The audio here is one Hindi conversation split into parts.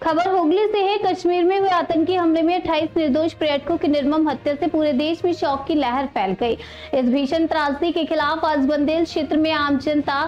खबर हुगली से है। कश्मीर में हुए आतंकी हमले में 28 निर्दोष पर्यटकों की निर्मम हत्या से पूरे देश में शोक की लहर फैल गई। इस भीषण त्रासदी के खिलाफ आज बंदेल क्षेत्र में आम जनता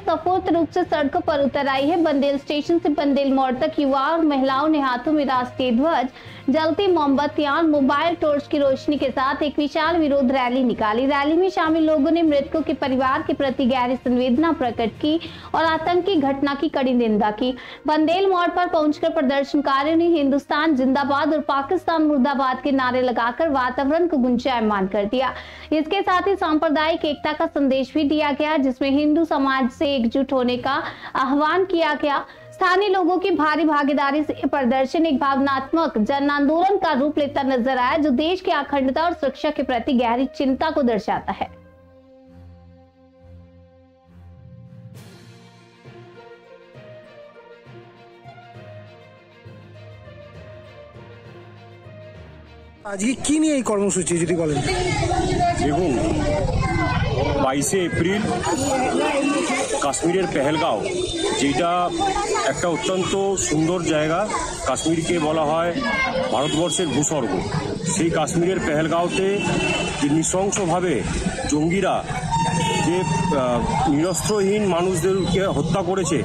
सफूर्त रूप से सड़कों पर उतर आई है। बंदेल स्टेशन से बंदेल मोड़ तक युवा और महिलाओं ने हाथों में राष्ट्रीय ध्वज, जलती मोमबत्तियां, मोबाइल टॉर्च की रोशनी के साथ एक विशाल विरोध रैली निकाली। रैली में शामिल लोगों ने मृतकों के परिवार के प्रति गहरी संवेदना प्रकट की और आतंकी घटना की कड़ी निंदा की। बंदेल मोड़ पर पहुंचकर प्रदर्शनकारियों ने हिंदुस्तान जिंदाबाद और पाकिस्तान मुर्दाबाद के नारे लगाकर वातावरण को गुंजायमान कर दिया। इसके साथ ही सांप्रदायिक एकता का संदेश भी दिया गया, जिसमें हिंदू समाज से एकजुट होने का आह्वान किया गया। स्थानीय लोगों की भारी भागीदारी से प्रदर्शन एक भावनात्मक जन आंदोलन का रूप लेता नजर आया, जो देश की अखंडता और सुरक्षा के प्रति गहरी चिंता को दर्शाता है। আজকে কি নিয়ে এই কর্মসূচি যদি বলেন? দেখুন, 22 এপ্রিল কাশ্মীরের পেহেলগাঁও, যেটা একটা অত্যন্ত সুন্দর জায়গা, কাশ্মীরকে বলা হয় ভারতবর্ষের ভূস্বর্গ। সেই কাশ্মীরের পেহেলগাঁওতে যে নৃশংসভাবে জঙ্গিরা যে নিরস্ত্রহীন মানুষদেরকে হত্যা করেছে,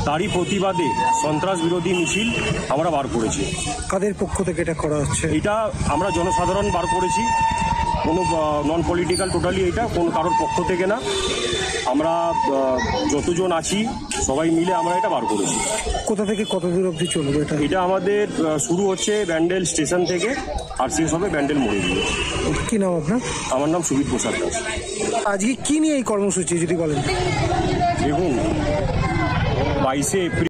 তারই প্রতিবাদে সন্ত্রাস বিরোধী মিছিল আমরা বার করেছি। কাদের পক্ষ থেকে এটা করা হচ্ছে? এটা আমরা জনসাধারণ বার করেছি, কোনো নন পলিটিক্যাল, টোটালি এটা কোনো কারোর পক্ষ থেকে না। আমরা যতজন আছি সবাই মিলে আমরা এটা বার করেছি। কোথা থেকে কত দূর অবধি চলবে এটা? এটা আমাদের শুরু হচ্ছে ব্যান্ডেল স্টেশন থেকে আর শেষ হবে ব্যান্ডেল মোড়ে গিয়ে। কি নাম আপনার? আমার নাম সুবিত প্রসাদ দাস। আজকে কি নিয়ে এই কর্মসূচি যদি বলেন? দেখুন, 22 এপ্রিল